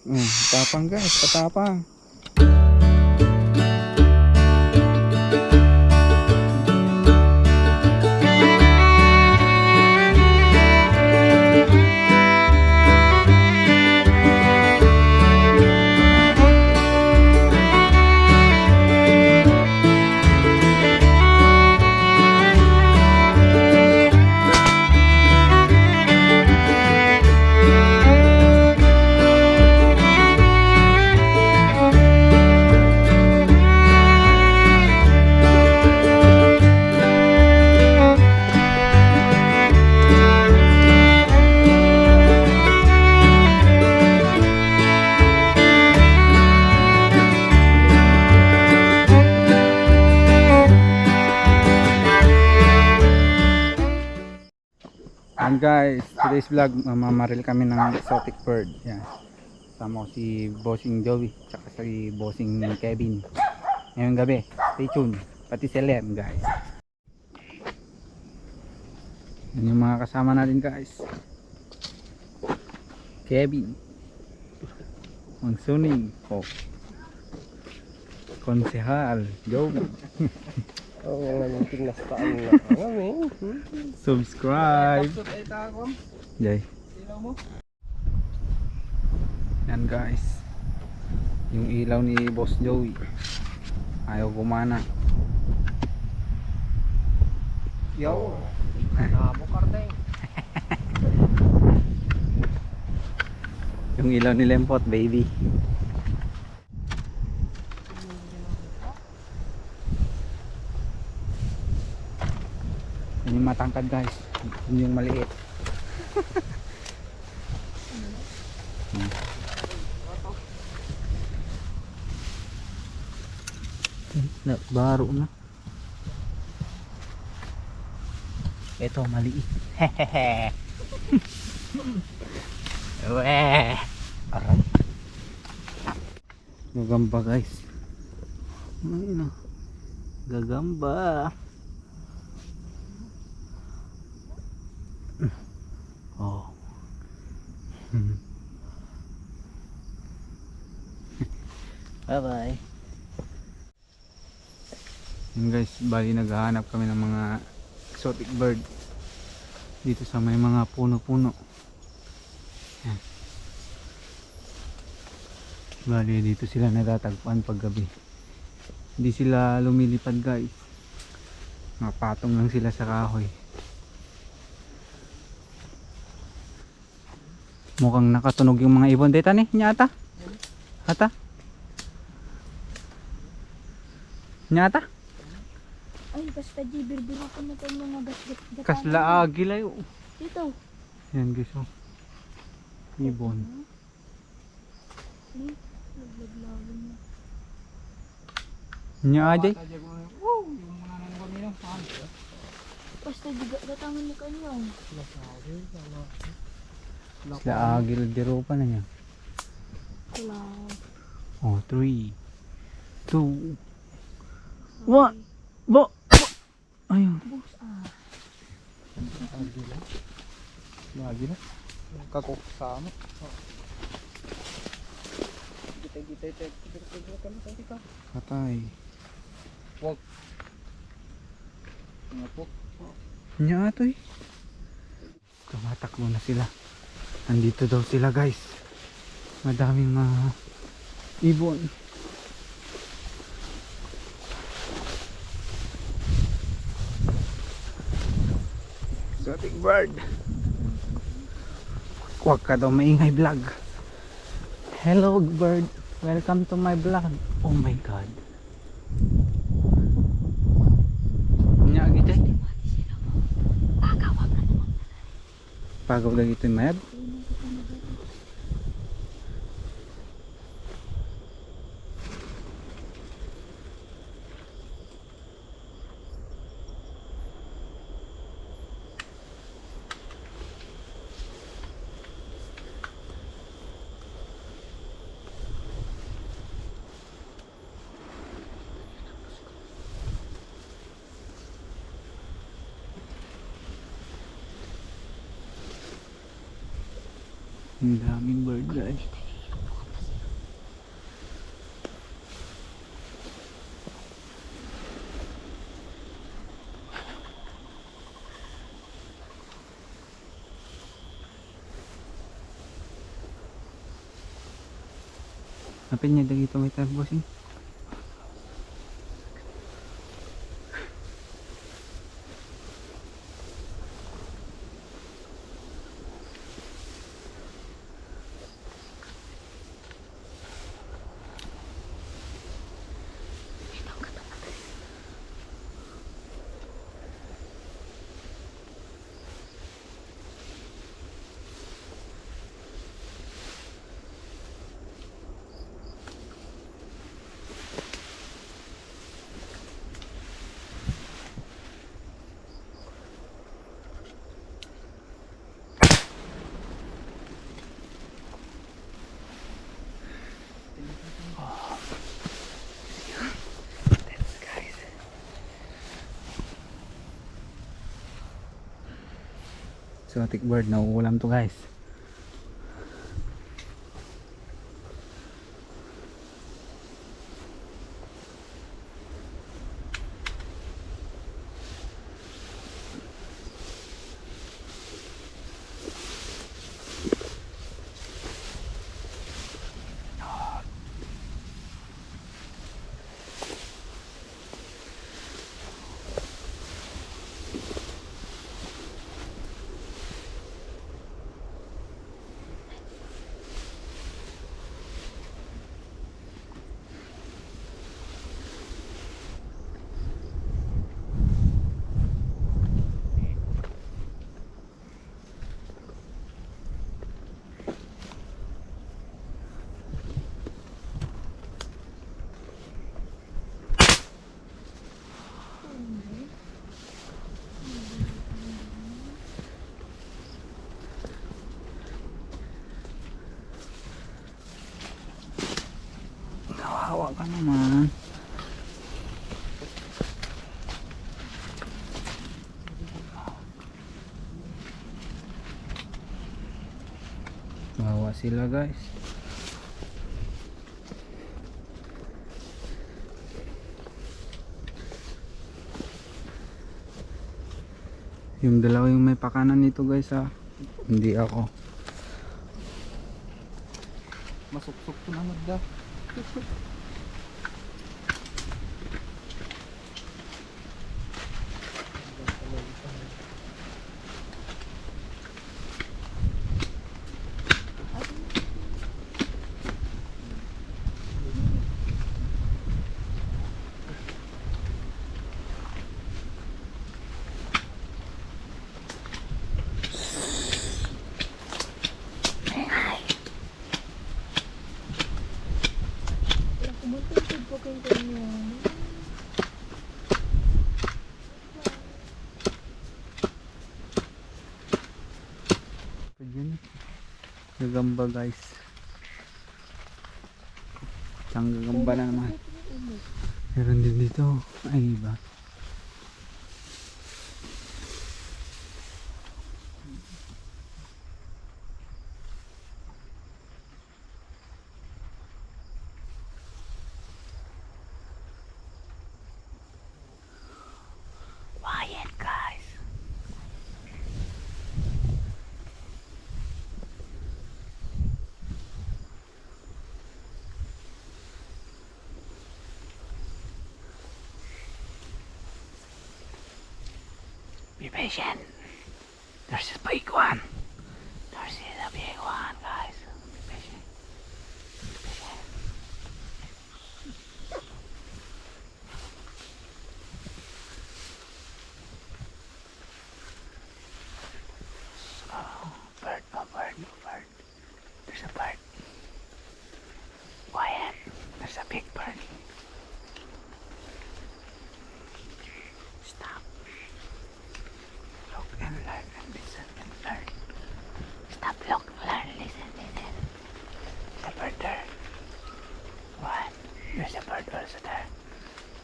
Patapang guys, patapang. And guys, today's vlog, mamamaril kami ng exotic bird. Yan. Kasama ko si Bossing Joey, tsaka si Bossing Kevin. Ngayong gabi, stay tuned. Pati si Lem guys. Yan yung mga kasama natin guys. Kevin, Mang Suning, Konsehal, Joey. Oo nga yung tinastaan na kami. Subscribe. Jay. Yan guys, yung ilaw ni Boss Joey ayaw gumana. Yo, nabukar na eh. Yung ilaw ni Lempot baby. Yan yung matangkad guys, yun yung maliit. Baro na. Ito maliit. Hehehe. Weh. Aray. Gagamba guys. Ayun oh. Gagamba. Oh. Bye bye. Yun guys, bali naghahanap kami ng mga exotic bird dito sa may mga puno-puno. Yan. Bali dito sila natatagpuan pag gabi. Hindi sila lumilipad guys. Mapatong lang sila sa kahoy. Mukhang nakatunog yung mga ibon dito ni, nyata? Ata? Nyata? Ay, basta di birbiro ko na itong mga gasgat. Kasla agila yun. Dito. Yan guys oh. Ibon. Ay, naglaglagan na. Nya ajay. Basta di gatangan ni kanyang. Kasla agila diro pa na niya. Wow. Oh, 3 2 1 Bo! Ayun. Bus ah. Agila. Kako sama. Patay. Wag. Ngapok. Nya ato eh. Tumatakbo na sila. Nandito daw sila guys. Madaming ibon. Exotic bird. Huwag ka daw maingay vlog. Hello bird, welcome to my vlog. Oh my god. Nya gitay. Pagaw lagi ito yung mayab. Ang daming bird guys. Napin niya dito may bossing. Exotic bird, nauulam to guys. Kawawa ka naman. Kawawa sila guys. Yung dalawa yung may pakanan nito guys ha. Hindi ako. Masuksok ko na magda. Kumuntuntid po kayo ganyan. Yun. Gagamba guys. Isang gagamba na naman. Meron din dito. Ay iba. Quiet guys. Be patient. There's a big one. There's a big one, guys. Be patient. Be patient. Oh, bird, oh bird, oh bird. There's a bird. Quiet. There's a big bird. Stop. Look and learn and listen and learn. Stop, look, learn, listen, listen. There's a bird there. One. There's a bird also there.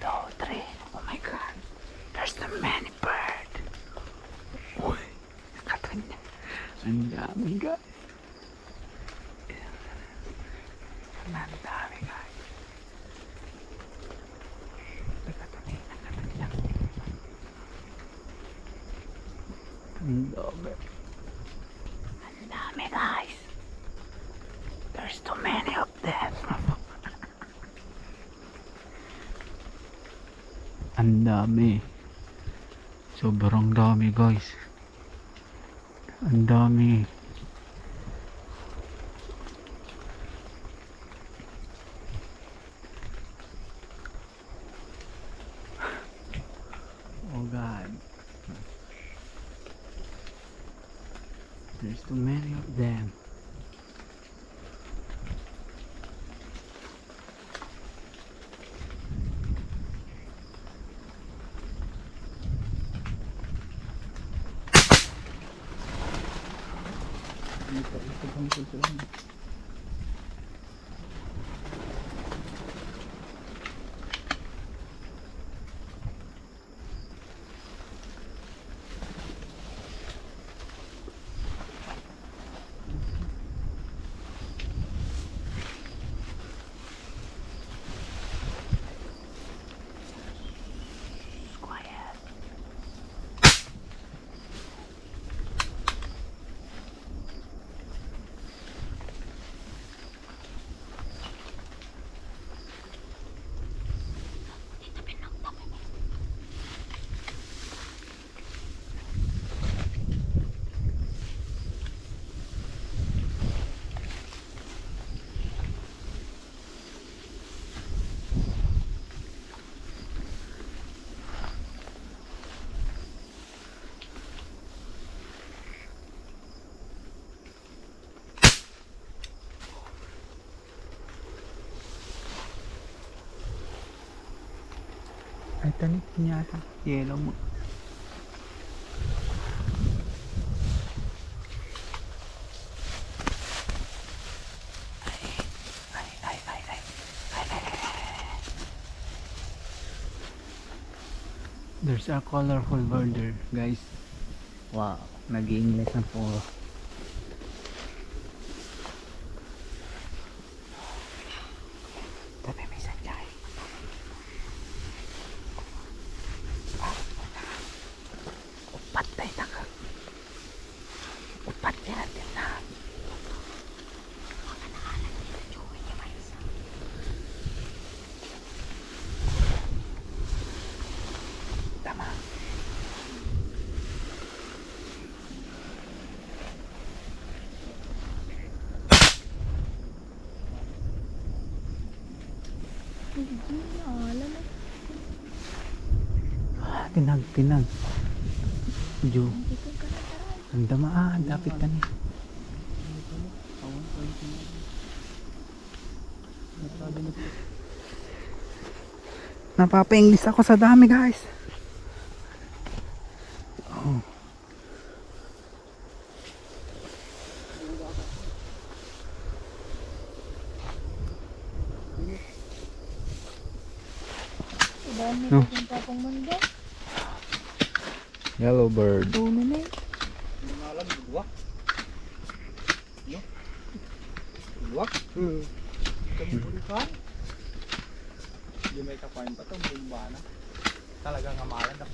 2, 3. Oh my god. There's so many bird. Uy. Nakatunya. Ang dami guys. Ang dami guys. Nagkatuloy lang. Ang dami. Ang dami guys. There's too many of them. Ang dami. Sobrang dami guys. Ang dami. Oh God. There's too many of them. Ay, tanik niya ata. Yellow mo. There's a colorful border, guys. Wow, nag-i-English na po. Tabi may sanjay. Upat tayo nakag. Upat yan natin na. Tama. Hindi na alam. Tinag. Jo. Hindi ko kanataran. Ang damaan. Dapit ka niya. Napapa-English ako sa dami guys. Oh. Dami No. ko yung tapong mundo. Yellow bird. Doon na eh. Malam, luwak. No? Luwak? Kamulikan. Hindi may kapain pa ito, bumba na. Talagang amalan na.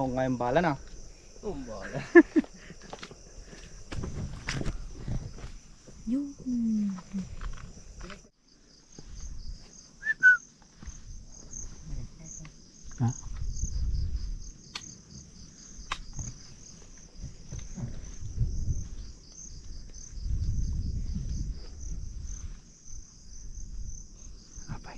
Ako ngayon bala na. Bala. Yun. Ha? Apay.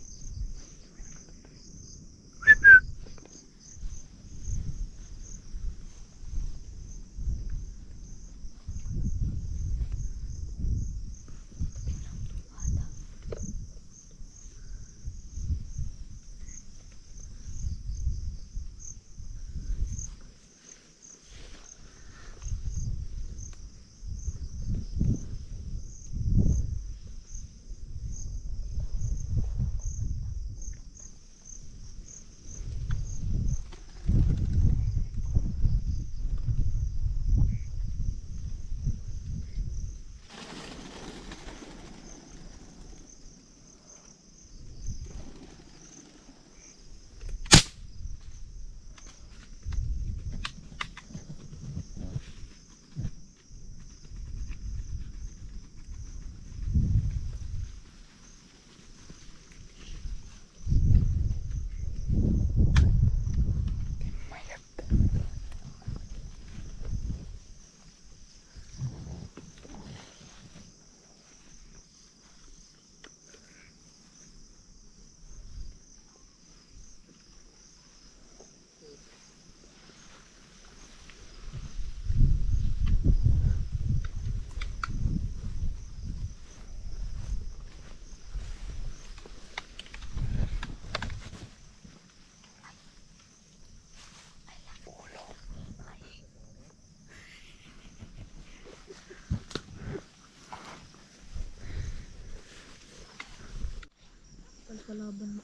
Pagkalaban mo.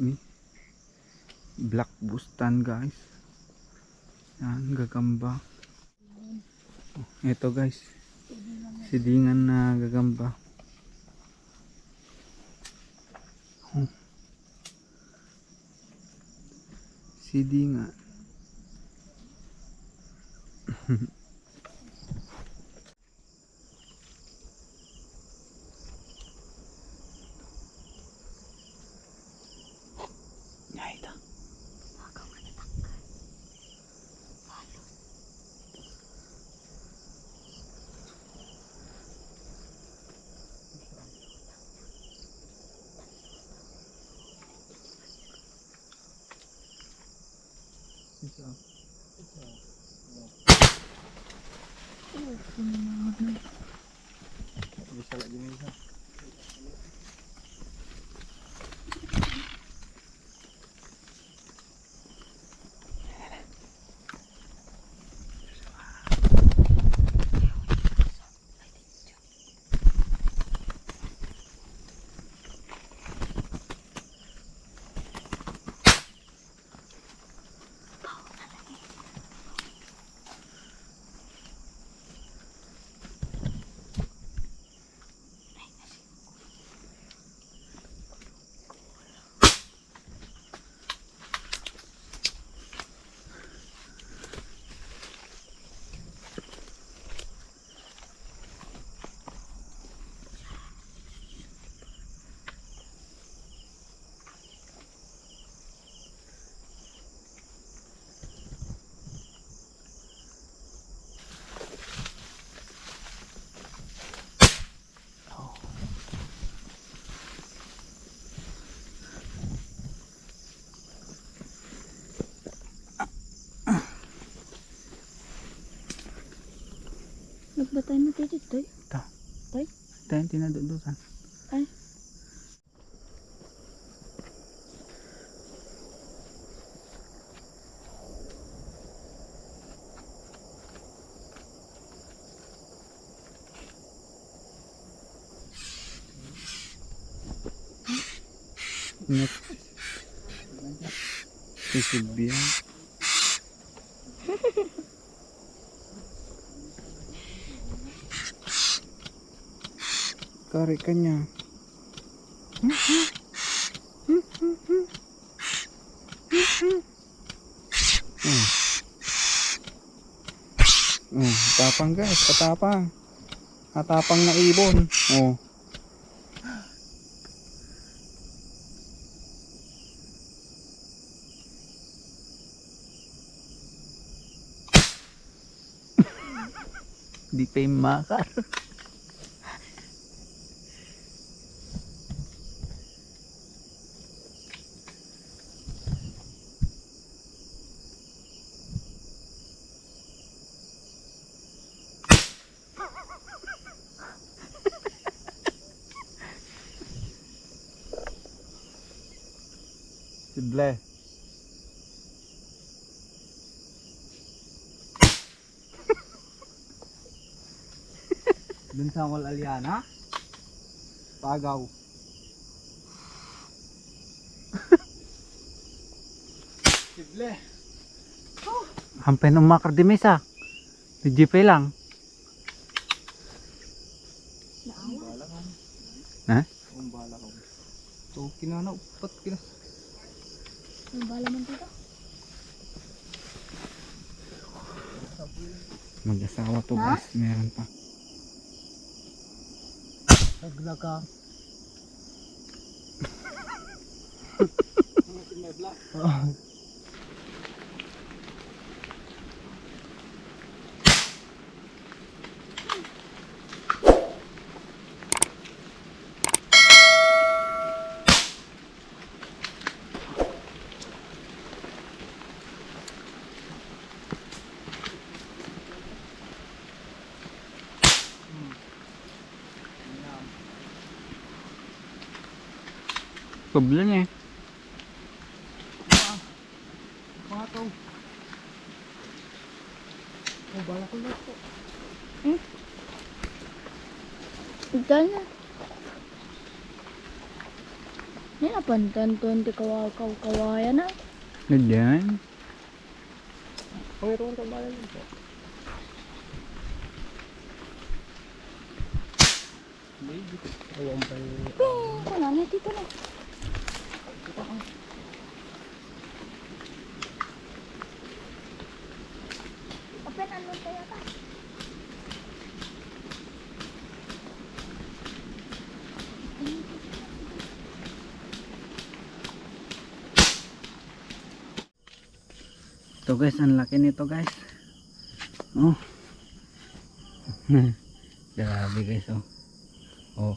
Ni black bustan guys. Yan, gagamba. Oh, ito guys. Sidingan na gagamba. Oh. Sidingan. Ito. Bisa lagi nih. Nagbatay na tayo dito eh. Ito. Tay? Ito yung tinadudukan. Ay. Ingat. Sisibihan. Kari ka niya. Patapang guys, patapang. Patapang na ibon. Oh. Di pa yung makar. Sidle. Dun sa Wal Aliana. Pagaw. Sidle. Hampay ng makar di mesa. Di jeepay lang. Ha? Ang bala ko. So, kinana, upat kina. Ang bala man dito. Mag-asawa to guys. Meron pa. Naglaga. Kubla niya eh. Mga to. Oh, bala ko na po. Ikan na. Yan na pantan to hindi kawaya na. Ganyan. Pangiroon ka bala nito. Ayan pa yung... Wala na dito na. Open ano tayo ka? Ito guys, ang laki nito guys. Oh. Grabe guys oh. Oh.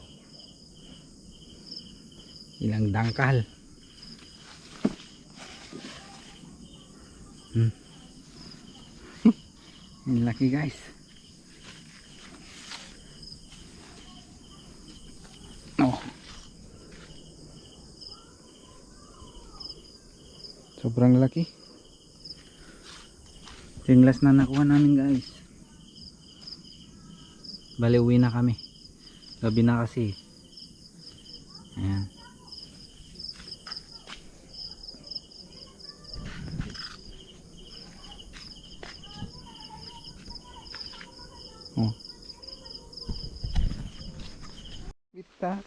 Ilang dangkal. Ang laki guys. Oh. Sobrang laki. Ito yung last na nakuha namin guys. Bali uwi na kami. Gabi na kasi. Ayan. Oh. Kita.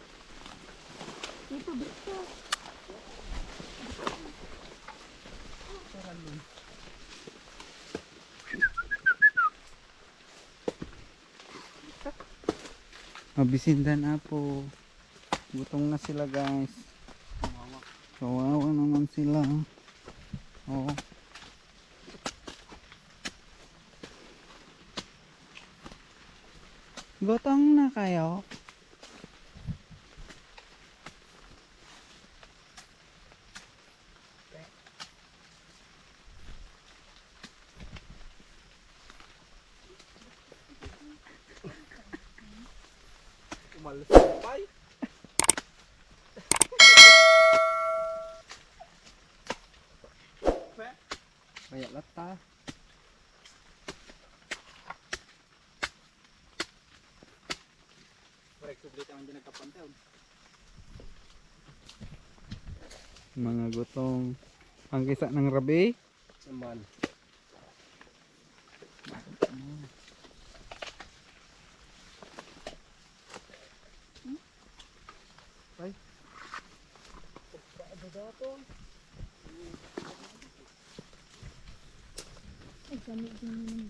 Dito dito. Mabisinda na po. Gutom na sila guys. Kawawa naman sila. Oh. Gutom na kayo. Umalas na pay. Kaya lata. Mga gutong pangkisa ng rabi. Naman. Ay. Pagkaado dato. Ay, gamit din